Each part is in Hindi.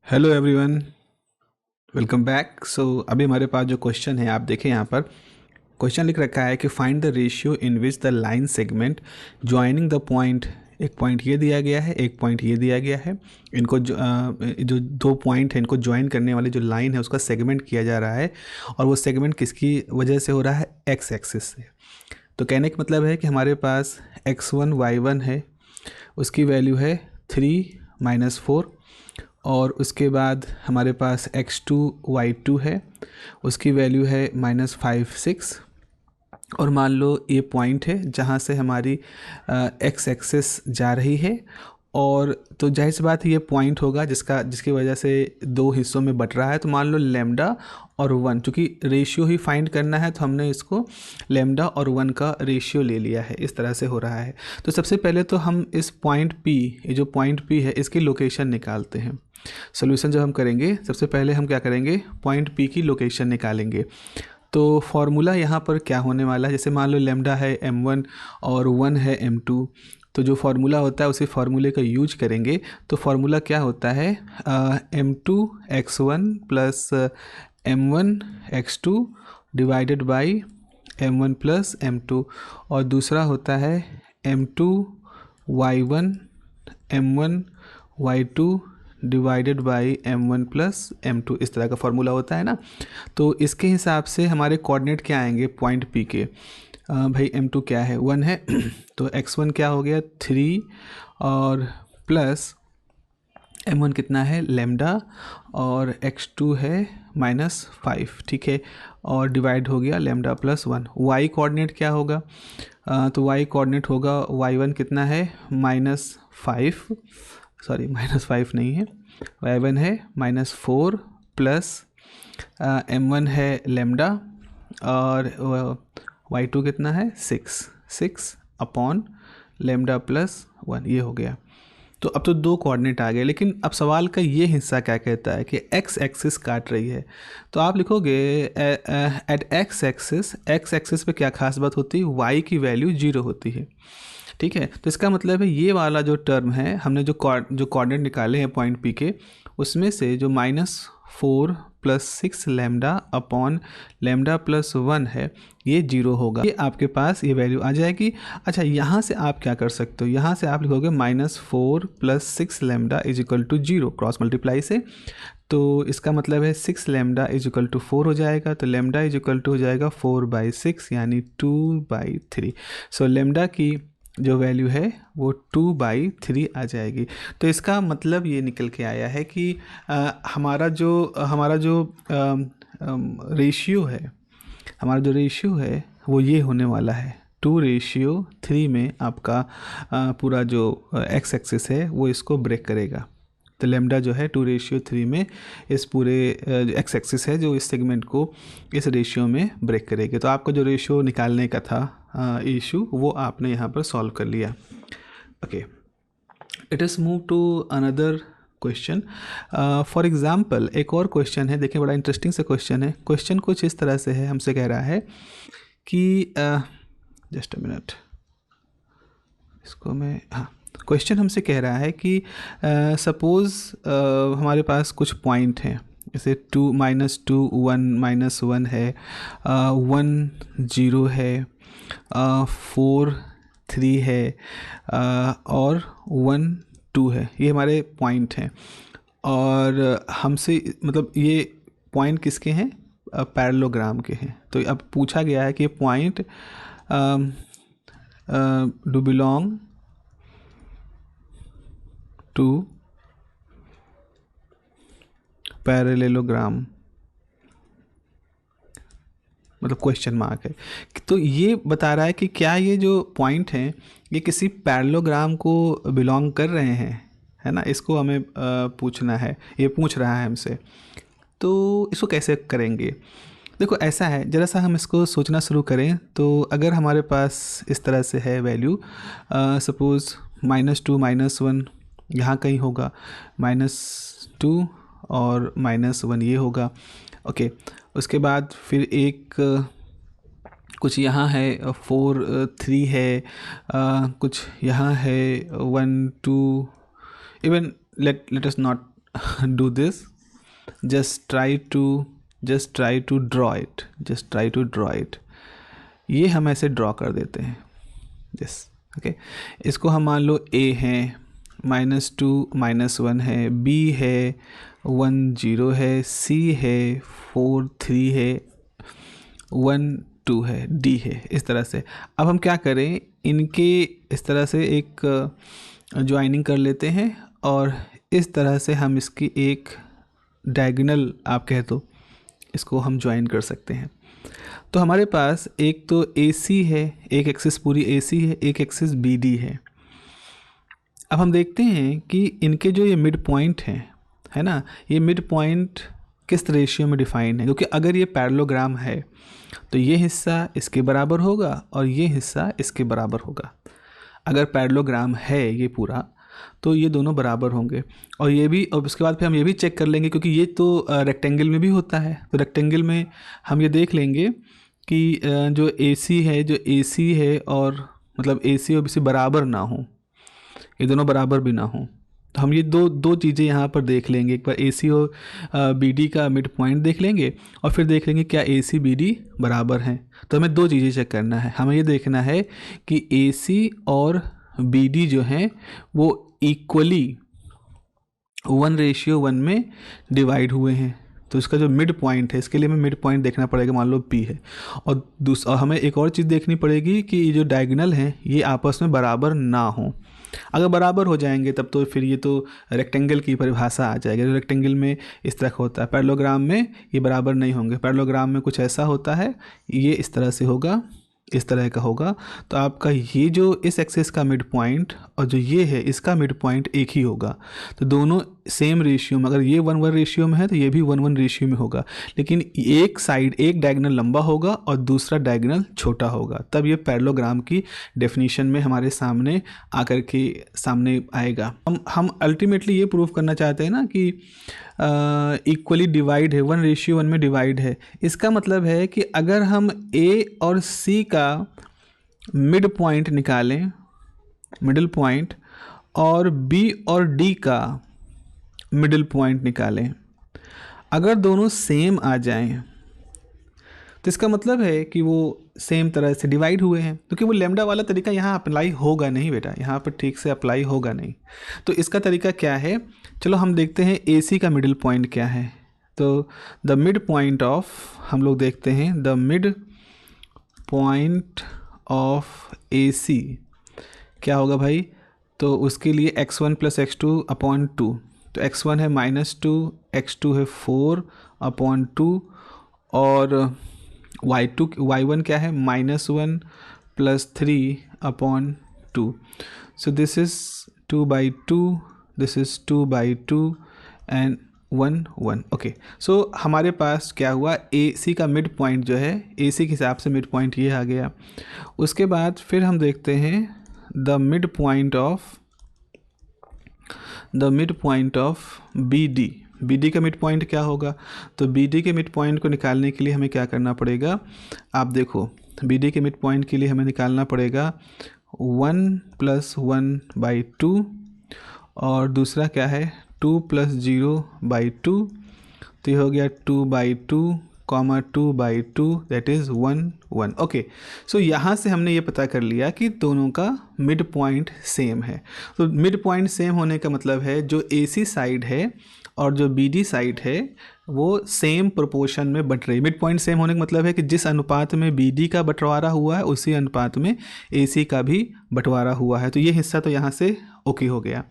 Hello everyone, welcome back. अभी हमारे पास जो क्वेश्चन है आप देखें यहाँ पर क्वेश्चन लिख रखा है कि find the ratio in which the line segment joining the point. एक पॉइंट ये दिया गया है, एक पॉइंट ये दिया गया है। इनको जो दो पॉइंट है इनको ज्वाइन करने वाली जो लाइन है उसका सेगमेंट किया जा रहा है और वो सेगमेंट किसकी वजह से हो रहा है? एक्स एक्सिस से। तो कहने का मतलब है कि हमारे पास x1 y1 है, उसकी वैल्यू है 3 - 4 और उसके बाद हमारे पास x2 y2 है, उसकी वैल्यू है -5 6। और मान लो ये पॉइंट है जहाँ से हमारी एक्स एक्सेस जा रही है और तो जाहिर सी बात है ये पॉइंट होगा जिसकी वजह से दो हिस्सों में बट रहा है। तो मान लो लेमडा और 1, चूँकि रेशियो ही फाइंड करना है तो हमने इसको लेमडा और 1 का रेशियो ले लिया है। इस तरह से हो रहा है। तो सबसे पहले तो हम इस पॉइंट P, ये जो पॉइंट P है इसकी लोकेशन निकालते हैं। सोल्यूशन जब हम करेंगे सबसे पहले हम क्या करेंगे? पॉइंट P की लोकेशन निकालेंगे। तो फॉर्मूला यहाँ पर क्या होने वाला है? जैसे मान लो लेमडा है m1 और 1 है m2, तो जो फार्मूला होता है उसी फार्मूले का यूज करेंगे। तो फार्मूला क्या होता है? m2x1 plus m1x2 divided by m1 plus m2, और दूसरा होता है m2y1 m1y2 divided by m1 plus m2। इस तरह का फार्मूला होता है ना। तो इसके हिसाब से हमारे कोऑर्डिनेट क्या आएंगे पॉइंट P के? भाई m2 क्या है? 1 है तो x1 क्या हो गया? 3 और प्लस m1 कितना है? लेमडा, और x2 है -5, ठीक है, और डिवाइड हो गया लेमडा प्लस 1। y कोऑर्डिनेट क्या होगा? तो y कोऑर्डिनेट होगा y1 कितना है? -5, सॉरी -5 नहीं है, y1 है -4 प्लस m1 है लेमडा और y2 कितना है? 6 अपॉन लेमडा प्लस 1। ये हो गया। तो अब तो दो कोऑर्डिनेट आ गए, लेकिन अब सवाल का ये हिस्सा क्या कहता है कि एक्स एक्सिस काट रही है। तो आप लिखोगे एट एक्स एक्सिस पे क्या खास बात होती है? वाई की वैल्यू 0 होती है, ठीक है। तो इसका मतलब है ये वाला जो टर्म है, हमने जो कोऑर्डिनेट निकाले हैं पॉइंट P के, उसमें से जो -4 plus 6 lambda upon lambda plus 1 है ये 0 होगा। ये आपके पास ये वैल्यू आ जाएगी। अच्छा, यहाँ से आप क्या कर सकते हो? यहाँ से आप लिखोगे -4 plus 6 lambda is equal to 0 cross multiply से। तो इसका मतलब है 6 लेमडा इज इक्वल टू 4 हो जाएगा। तो लेमडा इज इक्वल टू हो जाएगा 4/6 यानी 2/3। सो लेमडा की जो वैल्यू है वो 2/3 आ जाएगी। तो इसका मतलब ये निकल के आया है कि हमारा जो रेशियो है, हमारा जो रेशियो है वो ये होने वाला है 2:3 में। आपका पूरा जो एक्स एक्सिस है वो इसको ब्रेक करेगा। तो लेमडा जो है 2:3 में इस पूरे एक्स एक्सिस है जो इस सेगमेंट को इस रेशियो में ब्रेक करेगी। तो आपका जो रेशियो निकालने का था इशू वो आपने यहाँ पर सॉल्व कर लिया। Okay, let us move to another question. For example एक और क्वेश्चन है, देखिए बड़ा इंटरेस्टिंग से क्वेश्चन है। क्वेश्चन कुछ इस तरह से है, हमसे कह रहा है कि जस्ट अ मिनट, इसको मैं, हाँ, क्वेश्चन हमसे कह रहा है कि सपोज़ हमारे पास कुछ पॉइंट हैं, जैसे 2 -2 1 -1 है, 1 0 है, 4 3 है, और 1 2 है। ये हमारे पॉइंट हैं और हमसे मतलब ये पॉइंट किसके हैं? पैरेललोग्राम के हैं। तो अब पूछा गया है कि point do belong to parallelogram, मतलब क्वेश्चन मार्क है। तो ये बता रहा है कि क्या ये जो पॉइंट हैं ये किसी पैरेललोग्राम को बिलोंग कर रहे हैं, है ना। इसको हमें पूछना है, ये पूछ रहा है हमसे। तो इसको कैसे करेंगे? देखो ऐसा है, ज़रा सा हम इसको सोचना शुरू करें तो अगर हमारे पास इस तरह से है वैल्यू, सपोज़ -2 -1 यहाँ कहीं होगा, -2 और -1 ये होगा। ओके, उसके बाद फिर एक कुछ यहाँ है 4 3 है, कुछ यहाँ है 1 2, even let us not do this, just try to draw it. ये हम ऐसे ड्रॉ कर देते हैं, यस ओके। इसको हम मान लो a है, -2 -1 है, b है 1 0 है, c है 4 3 है, 1 2 है, d है, इस तरह से। अब हम क्या करें, इनके इस तरह से एक ज्वाइनिंग कर लेते हैं और इस तरह से हम इसकी एक डायगोनल आप कह दो, इसको हम ज्वाइन कर सकते हैं। तो हमारे पास एक तो AC है, एक एक्सिस पूरी AC है, एक एक्सिस BD है। अब हम देखते हैं कि इनके जो ये मिड पॉइंट हैं, है ना, ये मिड पॉइंट किस रेशियो में डिफाइन है, क्योंकि अगर ये पैरेललोग्राम है तो ये हिस्सा इसके बराबर होगा और ये हिस्सा इसके बराबर होगा। अगर पैरेललोग्राम है ये पूरा तो ये दोनों बराबर होंगे। और ये भी, और उसके बाद फिर हम ये भी चेक कर लेंगे, क्योंकि ये तो रेक्टेंगल में भी होता है, तो रेक्टेंगल में हम ये देख लेंगे कि जो AC है और मतलब AC और BC बराबर ना हो, ये दोनों बराबर भी ना हो, तो हम ये दो चीज़ें यहाँ पर देख लेंगे। एक बार AC और BD का मिड पॉइंट देख लेंगे और फिर देख लेंगे क्या AC BD बराबर हैं। तो हमें दो चीज़ें चेक करना है, हमें ये देखना है कि AC और BD जो हैं वो इक्वली 1:1 में डिवाइड हुए हैं। तो इसका जो मिड पॉइंट है, इसके लिए हमें मिड पॉइंट देखना पड़ेगा, मान लो P है। और दूसरा हमें एक और चीज़ देखनी पड़ेगी कि ये जो डायगोनल हैं ये आपस में बराबर ना हो। अगर बराबर हो जाएंगे तब तो फिर ये तो रेक्टेंगल की परिभाषा आ जाएगी। जो रेक्टेंगल में इस तरह का होता है, पैरेललोग्राम में ये बराबर नहीं होंगे। पैरेललोग्राम में कुछ ऐसा होता है, ये इस तरह से होगा, इस तरह का होगा। तो आपका ये जो इस एक्सिस का मिड पॉइंट और जो ये है इसका मिड पॉइंट एक ही होगा। तो दोनों सेम रेशियो में, अगर ये 1:1 रेशियो में है तो ये भी 1:1 रेशियो में होगा, लेकिन एक साइड एक डायगोनल लंबा होगा और दूसरा डायगोनल छोटा होगा, तब ये पैरेललोग्राम की डेफिनेशन में हमारे सामने आकर के सामने आएगा। हम अल्टीमेटली ये प्रूव करना चाहते हैं ना कि इक्वली डिवाइड है, 1:1 में डिवाइड है। इसका मतलब है कि अगर हम A और C का मिड पॉइंट निकालें, मिडिल पॉइंट, और B और D का मिडिल पॉइंट निकालें, अगर दोनों सेम आ जाएं तो इसका मतलब है कि वो सेम तरह से डिवाइड हुए हैं, क्योंकि वो लैम्डा वाला तरीका यहाँ अप्लाई होगा नहीं बेटा, यहाँ पर ठीक से अप्लाई होगा नहीं। तो इसका तरीका क्या है, चलो हम देखते हैं AC का मिडिल पॉइंट क्या है। तो द मिड पॉइंट ऑफ, हम लोग देखते हैं the mid point of AC क्या होगा भाई। तो उसके लिए x1 + x2/2, तो x1 है -2, x2 है 4/2 और y1 क्या है -1 + 3/2। So this is 2/2, this is 2/2 and 1 1। Okay, so हमारे पास क्या हुआ, AC का मिड पॉइंट जो है, AC के हिसाब से मिड पॉइंट ये आ गया। उसके बाद फिर हम देखते हैं the mid point of BD का मिड पॉइंट क्या होगा। तो BD के मिड पॉइंट को निकालने के लिए हमें क्या करना पड़ेगा, आप देखो BD के मिड पॉइंट के लिए हमें निकालना पड़ेगा 1 + 1/2 और दूसरा क्या है 2 + 0/2, तो ये हो गया 2/2, 2/2, दैट इज़ 1 1। ओके, सो यहाँ से हमने ये पता कर लिया कि दोनों का मिड पॉइंट सेम है। तो मिड पॉइंट सेम होने का मतलब है जो AC साइड है और जो BD साइड है वो सेम प्रोपोर्शन में बट रही। मिड पॉइंट सेम होने का मतलब है कि जिस अनुपात में BD का बंटवारा हुआ है उसी अनुपात में AC का भी बंटवारा हुआ है। तो ये हिस्सा तो यहाँ से ओके हो गया।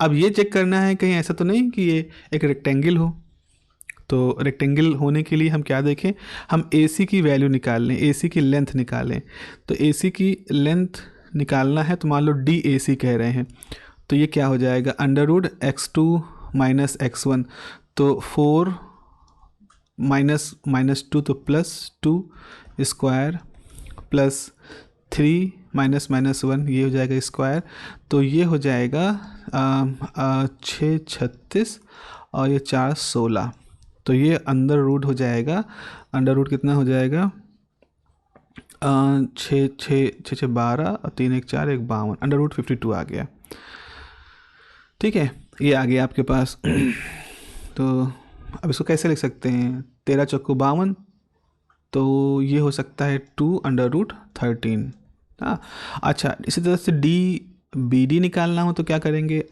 अब ये चेक करना है कहीं ऐसा तो नहीं कि ये एक रेक्टेंगल हो। तो रेक्टेंगल होने के लिए हम क्या देखें, हम AC की वैल्यू निकाल लें, AC की लेंथ निकालें। तो AC की लेंथ निकालना है तो मान लो DAC कह रहे हैं, तो ये क्या हो जाएगा √(x2 - x1), तो 4 -2 तो +2 स्क्वायर प्लस 3 -1 ये हो जाएगा स्क्वायर, तो ये हो जाएगा 6 36 और ये 4 16। तो ये अंडर रूट हो जाएगा, अंडर रूट कितना हो जाएगा 6 6 6 12 और 3 1 4 1 52, अंडर रूट 52 आ गया। ठीक है, ये आ गया आपके पास तो अब इसको कैसे लिख सकते हैं, 13 चौको 52, तो ये हो सकता है 2√13। हाँ, अच्छा इसी तरह से BD निकालना हो तो क्या करेंगे,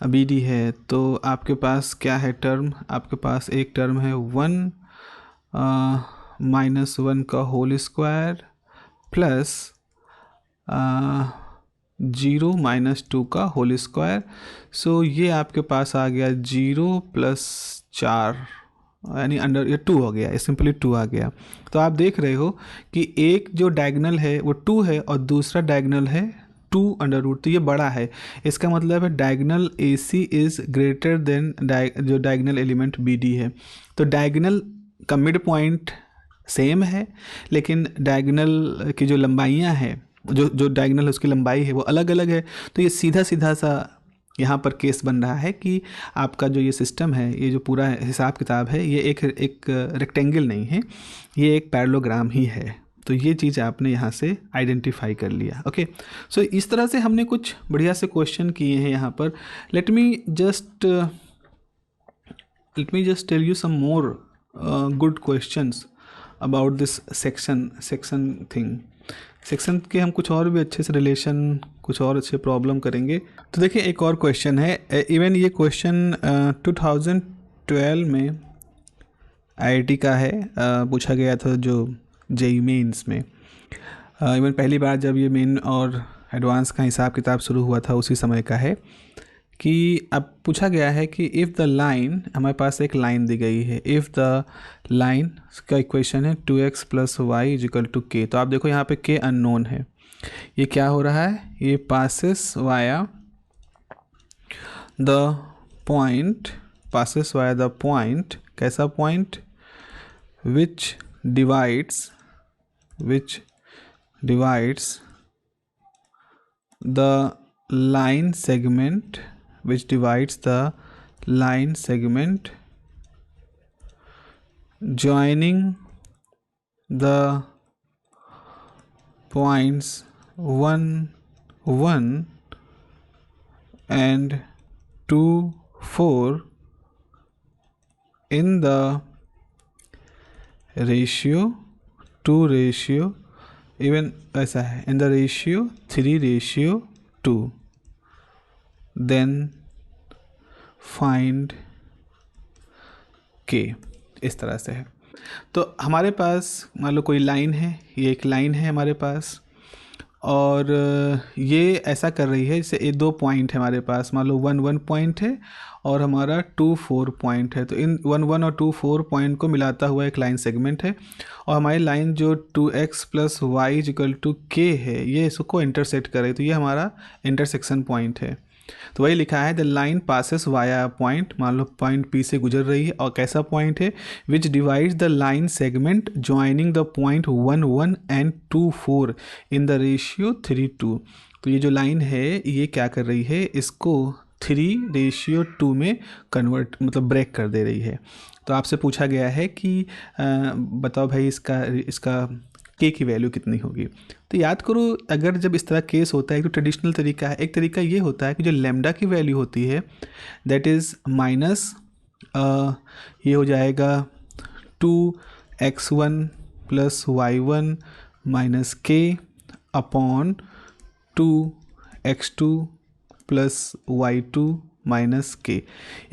BD है तो आपके पास क्या है टर्म, आपके पास एक टर्म है 1 -1 का होल स्क्वायर प्लस 0 -2 का होल स्क्वायर। सो ये आपके पास आ गया 0 + 4 यानी अंडर ये 2 हो गया, ये सिंपली 2 आ गया। तो आप देख रहे हो कि एक जो डायगनल है वो 2 है और दूसरा डायगनल है 2√, तो ये बड़ा है। इसका मतलब है diagonal AC is greater than जो डायगनल एलिमेंट BD है। तो डायगनल का मिड पॉइंट सेम है, लेकिन डायगनल की जो लंबाइयाँ हैं, जो डायगनल उसकी लंबाई है वो अलग अलग है। तो ये सीधा सीधा सा यहाँ पर केस बन रहा है कि आपका जो ये सिस्टम है, ये जो पूरा हिसाब किताब है, ये एक रेक्टेंगल नहीं है, ये एक पैरेललोग्राम ही है। तो ये चीज़ आपने यहाँ से आइडेंटिफाई कर लिया। ओके, सो इस तरह से हमने कुछ बढ़िया से क्वेश्चन किए हैं यहाँ पर। Let me just tell you some more good questions about this section thing. Section के हम कुछ और भी अच्छे से रिलेशन, कुछ और अच्छे प्रॉब्लम करेंगे। तो देखिए एक और क्वेश्चन है, इवन ये क्वेश्चन 2012 में IIT का है, पूछा गया था जो JEE मेंस में। इवन पहली बार जब ये मेन और एडवांस का हिसाब किताब शुरू हुआ था उसी समय का है, कि अब पूछा गया है कि इफ़ द लाइन, हमारे पास एक लाइन दी गई है, इफ़ द लाइन का इक्वेशन है 2x + y = k। तो आप देखो यहाँ पे k अननोन है, ये क्या हो रहा है, ये पासेस वाया द पॉइंट, कैसा point, which divides the line segment, which divides the line segment joining the points 1, 1 and 2, 4 in the ratio 2 ratio, even ऐसा है, in the ratio 3:2, then find k। इस तरह से है। तो हमारे पास मान लो कोई लाइन है, ये एक लाइन है हमारे पास, और ये ऐसा कर रही है, जैसे ये 2 पॉइंट है हमारे पास, मान लो 1, 1 पॉइंट है और हमारा 2, 4 पॉइंट है। तो इन 1, 1 और 2, 4 पॉइंट को मिलाता हुआ एक लाइन सेगमेंट है, और हमारी लाइन जो 2x + y = k है, ये इसको इंटरसेक्ट करे, तो ये हमारा इंटरसेक्शन पॉइंट है। तो वही लिखा है, the line passes via point, मान लो पॉइंट P से गुजर रही है, और कैसा पॉइंट है, विच divides the line segment joining the point 1, 1 and 2, 4 in the ratio 3:2। तो ये जो लाइन है ये क्या कर रही है, इसको 3:2 में कन्वर्ट, मतलब ब्रेक कर दे रही है। तो आपसे पूछा गया है कि बताओ भाई इसका k की वैल्यू कितनी होगी। तो याद करो, अगर जब इस तरह केस होता है, तो ट्रेडिशनल तरीका है, एक तरीका ये होता है कि जो लेमडा की वैल्यू होती है दैट इज़ माइनस, ये हो जाएगा 2x1 + y1 - k upon 2x2 + y2 - k।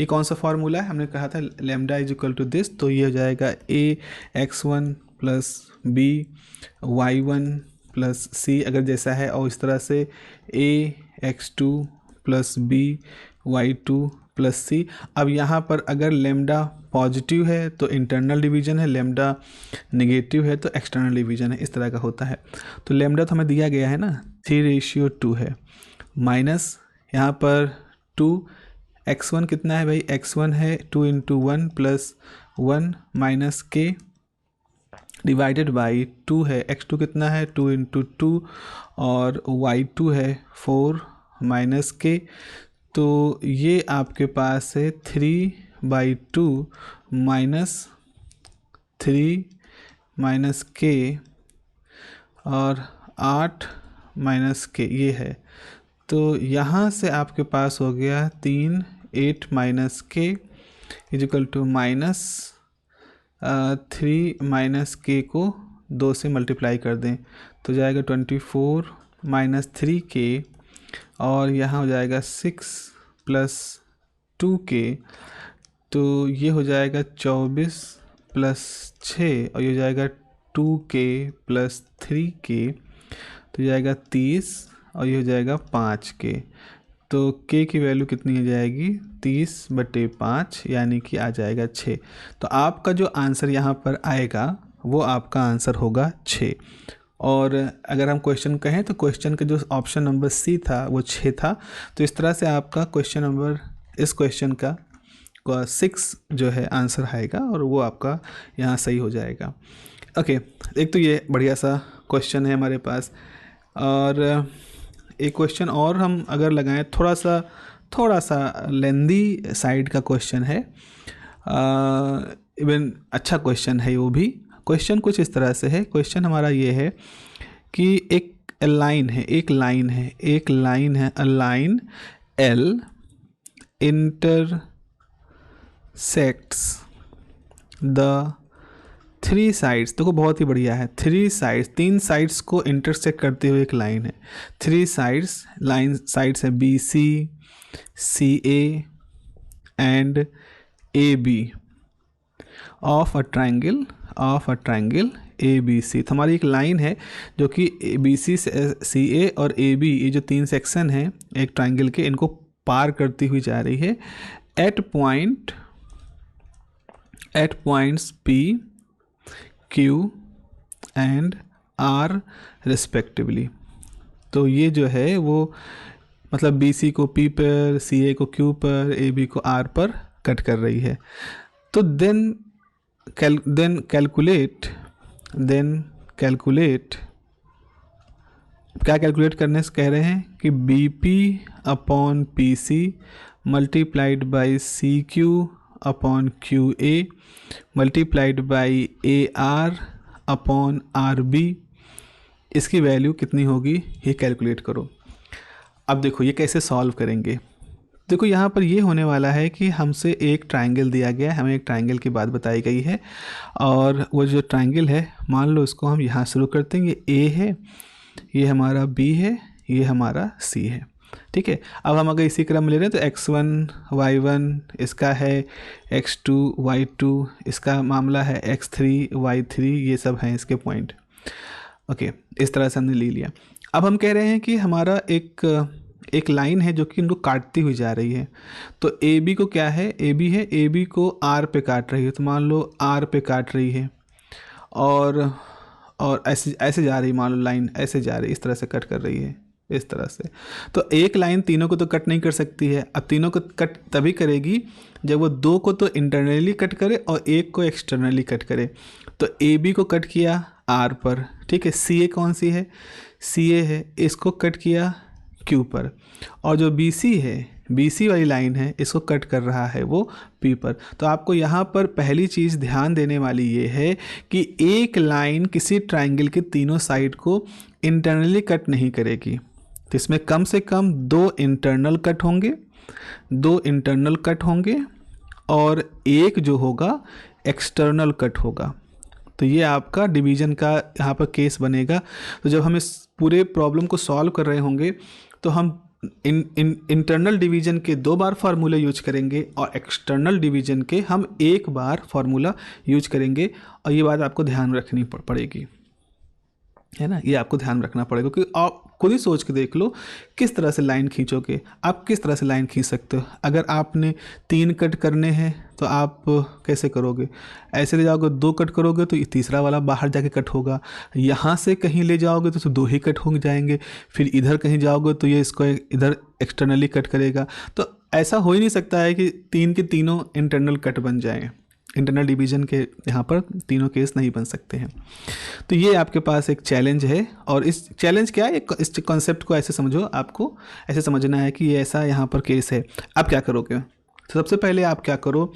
ये कौन सा फार्मूला है, हमने कहा था लेमडा = दिस, तो ये हो जाएगा ax1 + b y1 + c, अगर जैसा है, और इस तरह से ax2 + b y2 + c। अब यहाँ पर अगर लेमडा पॉजिटिव है तो इंटरनल डिवीजन है, लेमडा नेगेटिव है तो एक्सटर्नल डिवीजन है, इस तरह का होता है। तो लेमडा तो हमें दिया गया है ना, 3:2 है, माइनस यहाँ पर 2, x1 कितना है भाई, x1 है 2 × 1 + 1 - k डिवाइडेड बाई 2 है, x2 कितना है 2 × 2 और y2 है 4 - k। तो ये आपके पास है 3/2 -3 - k और 8 - k ये है। तो यहाँ से आपके पास हो गया 3 8 minus k is equal to minus 3 minus k को 2 से मल्टीप्लाई कर दें तो जाएगा 24 माइनस 3k और यहाँ हो जाएगा 6 प्लस 2k, तो ये हो जाएगा 24 प्लस 6 और ये हो जाएगा 2k प्लस 3k, तो ये जाएगा 30 और ये हो जाएगा 5k। तो k की वैल्यू कितनी हो जाएगी 30/5 यानी कि आ जाएगा 6। तो आपका जो आंसर यहाँ पर आएगा वो आपका आंसर होगा 6। और अगर हम क्वेश्चन कहें तो क्वेश्चन का जो ऑप्शन नंबर सी था वो 6 था। तो इस तरह से आपका क्वेश्चन नंबर, इस क्वेश्चन का 6 जो है आंसर आएगा और वो आपका यहाँ सही हो जाएगा। ओके, एक तो ये बढ़िया सा क्वेश्चन है हमारे पास। और एक क्वेश्चन और हम अगर लगाएं, थोड़ा सा लेंदी साइड का क्वेश्चन है, इवन अच्छा क्वेश्चन है वो भी। क्वेश्चन कुछ इस तरह से है। क्वेश्चन हमारा ये है कि एक लाइन है a line L intersects the 3 sides. देखो बहुत ही बढ़िया है, 3 साइड्स को इंटरसेक्ट करते हुए एक लाइन है। 3 साइड्स है BC, CA and AB of a triangle ABC। तो हमारी एक लाइन है जो कि BC, CA और AB, ये जो 3 सेक्शन हैं एक ट्रायंगल के, इनको पार करती हुई जा रही है at points P, Q and R respectively. तो ये जो है वो मतलब BC को P पर, CA को Q पर, AB को R पर कट कर रही है। तो देन कैलकुलेट क्या कैलकुलेट करने से कह रहे हैं कि BP/PC multiplied by CQ/QA multiplied by AR/RB, इसकी वैल्यू कितनी होगी ये कैलकुलेट करो। अब देखो ये कैसे सॉल्व करेंगे। देखो यहाँ पर ये होने वाला है कि हमसे एक ट्रायंगल दिया गया है, हमें एक ट्रायंगल की बात बताई गई है और वो जो ट्रायंगल है मान लो इसको हम यहाँ शुरू करते हैं। ये A है, ये हमारा B है, ये हमारा C है, ठीक है। अब हम अगर इसी क्रम ले रहे हैं तो x1 y1 इसका है, x2 y2 इसका मामला है, x3 y3 ये सब हैं इसके पॉइंट। ओके, इस तरह से हमने ले लिया। अब हम कह रहे हैं कि हमारा एक लाइन है जो कि इनको काटती हुई जा रही है। तो AB को क्या है, AB को R पे काट रही है। तो मान लो R पे काट रही है और ऐसे जा रही, मान लो लाइन ऐसे जा रही, इस तरह से कट कर रही है, इस तरह से। तो एक लाइन तीनों को तो कट नहीं कर सकती है। अब तीनों को कट तभी करेगी जब वो 2 को तो इंटरनली कट करे और एक को एक्सटर्नली कट करे। तो AB को कट किया R पर, ठीक है। CA कौन सी है, CA है, इसको कट किया Q पर। और जो BC है, BC वाली लाइन है, इसको कट कर रहा है वो P पर। तो आपको यहाँ पर पहली चीज़ ध्यान देने वाली ये है कि एक लाइन किसी ट्रायंगल के तीनों साइड को इंटरनली कट नहीं करेगी। तो इसमें कम से कम 2 इंटरनल कट होंगे और एक जो होगा एक्सटर्नल कट होगा। तो ये आपका डिवीज़न का यहाँ पर केस बनेगा। तो जब हम इस पूरे प्रॉब्लम को सॉल्व कर रहे होंगे तो हम इंटरनल डिवीज़न के 2 बार फार्मूला यूज करेंगे और एक्सटर्नल डिवीज़न के हम 1 बार फार्मूला यूज करेंगे। और ये बात आपको ध्यान रखनी पड़ेगी, है ना, ये आपको ध्यान रखना पड़ेगा। क्योंकि आप खुद ही सोच के देख लो किस तरह से लाइन खींचोगे, आप किस तरह से लाइन खींच सकते हो। अगर आपने 3 कट करने हैं तो आप कैसे करोगे, ऐसे ले जाओगे 2 कट करोगे तो तीसरा वाला बाहर जाके कट होगा। यहाँ से कहीं ले जाओगे तो 2 ही कट हो जाएंगे, फिर इधर कहीं जाओगे तो ये इसको इधर एक्सटर्नली कट करेगा। तो ऐसा हो ही नहीं सकता है कि 3 के तीनों इंटरनल कट बन जाएँ। इंटरनल डिवीज़न के यहाँ पर तीनों केस नहीं बन सकते हैं। तो ये आपके पास एक चैलेंज है और इस चैलेंज क्या है, इस कॉन्सेप्ट को ऐसे समझो, आपको ऐसे समझना है कि ये ऐसा यहाँ पर केस है। अब क्या करोगे, तो सबसे पहले आप क्या करो,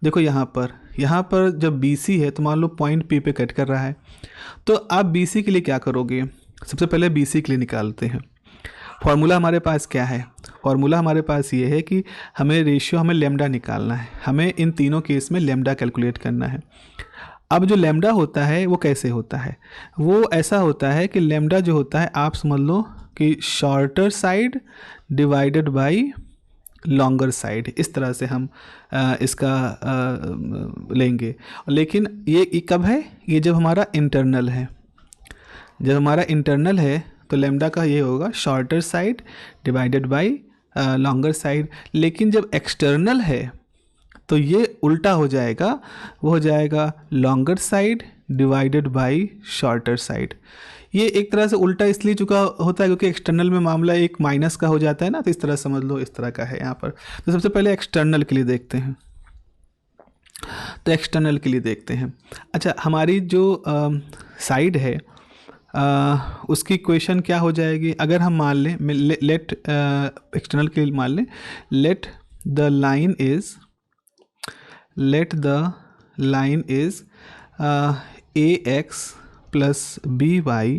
देखो यहाँ पर जब BC है तो मान लो पॉइंट P पे कट कर रहा है। तो आप BC के लिए क्या करोगे, सबसे पहले BC के लिए निकालते हैं। फॉर्मूला हमारे पास क्या है, फॉर्मूला हमारे पास ये है कि हमें रेशियो, हमें लेमडा निकालना है, हमें इन तीनों केस में लेमडा कैलकुलेट करना है। अब जो लेमडा होता है वो कैसे होता है, वो ऐसा होता है कि लेमडा जो होता है आप समझ लो कि shorter side divided by longer side, इस तरह से हम इसका लेंगे। लेकिन ये कब है, ये जब हमारा इंटरनल है। जब हमारा इंटरनल है तो लेमडा का ये होगा shorter side divided by longer side. लेकिन जब एक्सटर्नल है तो ये उल्टा हो जाएगा, वो हो जाएगा longer side divided by shorter side. ये एक तरह से उल्टा इसलिए चुका होता है क्योंकि एक्सटर्नल में मामला एक माइनस का हो जाता है ना, तो इस तरह समझ लो, इस तरह का है यहाँ पर। तो सबसे पहले एक्सटर्नल के लिए देखते हैं, तो एक्सटर्नल के लिए देखते हैं। अच्छा, हमारी जो साइड है उसकी इक्वेशन क्या हो जाएगी, अगर हम मान लें लेट एक्सटर्नल के लिए मान लें let the line is a x plus B y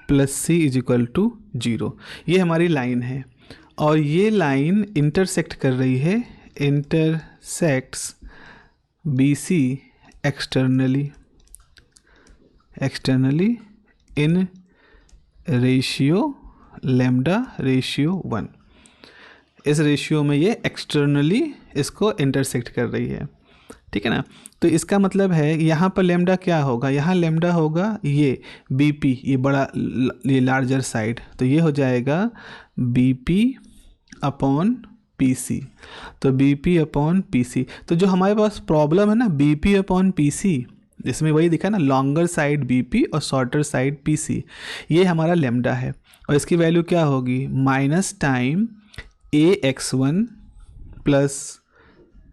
plus c is equal to 0। ये हमारी लाइन है और ये लाइन इंटरसेक्ट कर रही है, intersects b c externally in ratio lambda ratio 1। इस रेशियो में ये एक्सटर्नली इसको इंटरसेक्ट कर रही है, ठीक है ना। तो इसका मतलब है यहाँ पर लेमडा क्या होगा, यहाँ लेमडा होगा ये बीपी, ये बड़ा, ये लार्जर साइड, तो ये हो जाएगा बीपी अपॉन पीसी। तो बीपी अपॉन पीसी, तो जो हमारे पास प्रॉब्लम है ना बीपी अपॉन पीसी, इसमें वही दिखा ना, लॉन्गर साइड बीपी और शॉर्टर साइड पीसी, ये हमारा लेमडा है। और इसकी वैल्यू क्या होगी, minus time A X one plus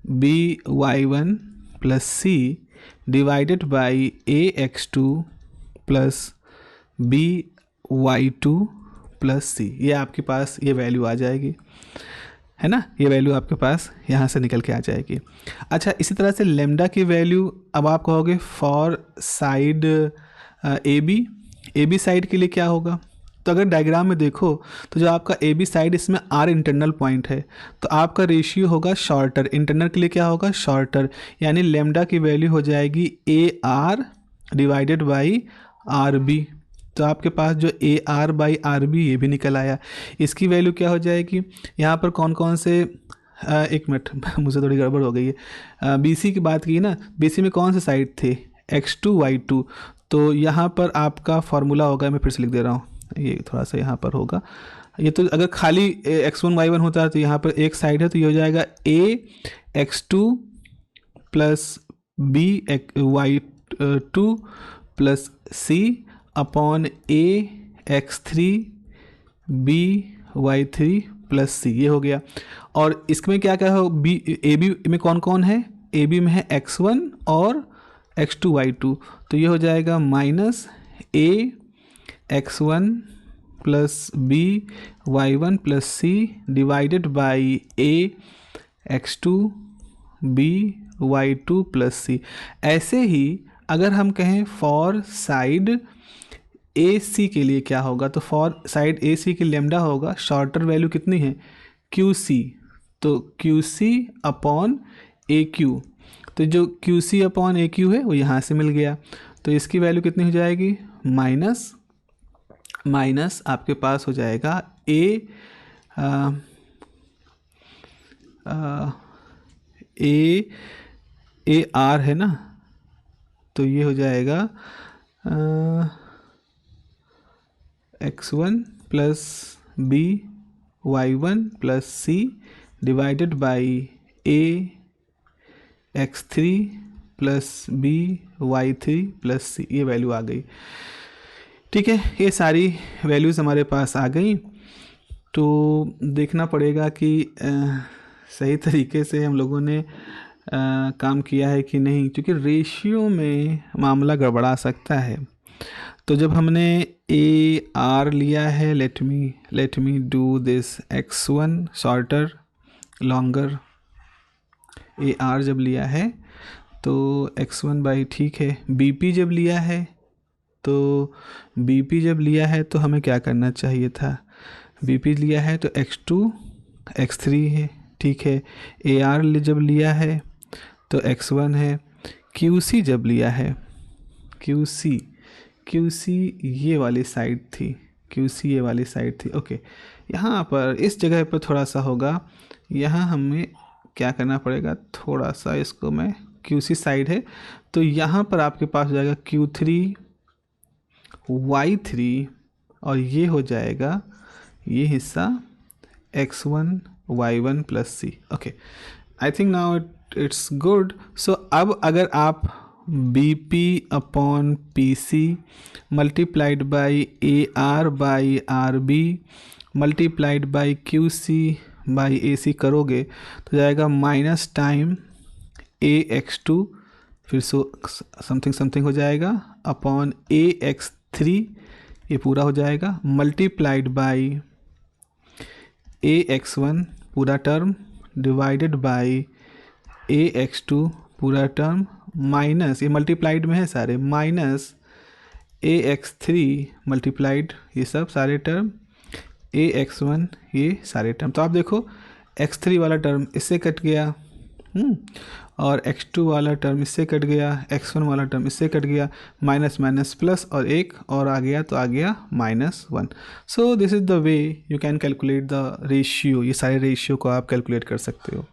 B Y one plus C divided by A X two plus B Y two plus C. ये आपके पास ये वैल्यू आ जाएगी, है ना, ये वैल्यू आपके पास यहाँ से निकल के आ जाएगी। अच्छा, इसी तरह से लेमडा की वैल्यू अब आप कहोगे for side a b side के लिए क्या होगा, तो अगर डायग्राम में देखो तो जो आपका ए बी साइड, इसमें आर इंटरनल पॉइंट है, तो आपका रेशियो होगा शॉर्टर, इंटरनल के लिए क्या होगा शॉर्टर, यानी लेमडा की वैल्यू हो जाएगी a r divided by r b. तो आपके पास जो a r by r b ये भी निकल आया। इसकी वैल्यू क्या हो जाएगी, यहाँ पर कौन कौन से एक मिनट मुझे थोड़ी गड़बड़ हो गई है, बी सी की बात की ना, बी सी में कौन से साइड थे x2 y2, तो यहाँ पर आपका फॉर्मूला होगा, मैं फिर से लिख दे रहा हूँ, ये थोड़ा सा यहाँ पर होगा, ये तो अगर खाली x1 y1 होता है तो यहाँ पर एक साइड है, तो ये हो जाएगा a x2 plus b y2 plus c upon a x3 b y3 plus c, ये हो गया। और इसमें क्या क्या हो, बी ए बी में कौन कौन है, ए बी में है x1 और x2 y2, तो ये हो जाएगा minus a x1 plus B y1 plus C divided by a x2 b y2 plus C. ऐसे ही अगर हम कहें फॉर साइड ए सी के लिए क्या होगा, तो फॉर साइड ए सी की लेमडा होगा, शॉर्टर वैल्यू कितनी है क्यू सी, तो क्यू सी अपॉन ए क्यू, तो जो क्यू सी अपॉन ए क्यू है वो यहाँ से मिल गया, तो इसकी वैल्यू कितनी हो जाएगी माइनस आपके पास हो जाएगा ए आर है ना, तो ये हो जाएगा x1 plus B y1 plus C divided by a x3 plus B y3 plus C, ये वैल्यू आ गई। ठीक है, ये सारी वैल्यूज़ हमारे पास आ गई, तो देखना पड़ेगा कि सही तरीके से हम लोगों ने काम किया है कि नहीं, क्योंकि रेशियो में मामला गड़बड़ा सकता है। तो जब हमने ए आर लिया है, let me do this x1 shorter longer, A R जब लिया है तो x1 बाई, ठीक है, बीपी जब लिया है, तो बीपी जब लिया है तो हमें क्या करना चाहिए था, बीपी लिया है तो x2 x3 है, ठीक है। AR जब लिया है तो x1 है। QC जब लिया है, QC ये वाली साइड थी, QC ये वाली साइड थी, ओके। यहाँ पर इस जगह पर थोड़ा सा होगा, यहाँ हमें क्या करना पड़ेगा, थोड़ा सा इसको मैं, QC साइड है तो यहाँ पर आपके पास हो जाएगा Q3 Y3 और ये हो जाएगा ये हिस्सा x1 y1 plus c, okay. I think now it's good. So अब अगर आप BP upon PC multiplied by AR by RB multiplied by QC by AC करोगे तो जाएगा माइनस टाइम AX2 फिर समथिंग हो जाएगा अपॉन AX3, ये पूरा हो जाएगा मल्टीप्लाइड बाई AX1 पूरा टर्म डिवाइडेड बाई AX2 पूरा टर्म माइनस, ये मल्टीप्लाइड में है सारे, माइनस AX3 मल्टीप्लाइड ये सब सारे टर्म AX1 ये सारे टर्म। तो आप देखो x3 वाला टर्म इससे कट गया, और x2 वाला टर्म इससे कट गया, x1 वाला टर्म इससे कट गया, माइनस माइनस प्लस और एक और आ गया तो आ गया -1। सो this is the way you can calculate the ratio, ये सारे रेशियो को आप कैलकुलेट कर सकते हो।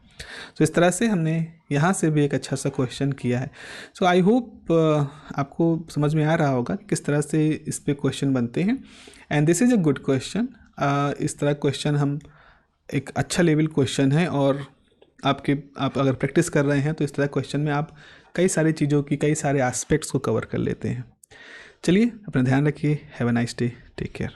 तो इस तरह से हमने यहाँ से भी एक अच्छा सा क्वेश्चन किया है। सो आई होप आपको समझ में आ रहा होगा किस तरह से इस पे क्वेश्चन बनते हैं, and this is a good question. इस तरह क्वेश्चन हम एक अच्छा लेवल क्वेश्चन है, और आप अगर प्रैक्टिस कर रहे हैं तो इस तरह क्वेश्चन में आप कई सारी चीज़ों की, कई सारे एस्पेक्ट्स को कवर कर लेते हैं। चलिए अपना ध्यान रखिए, have a nice day, take care.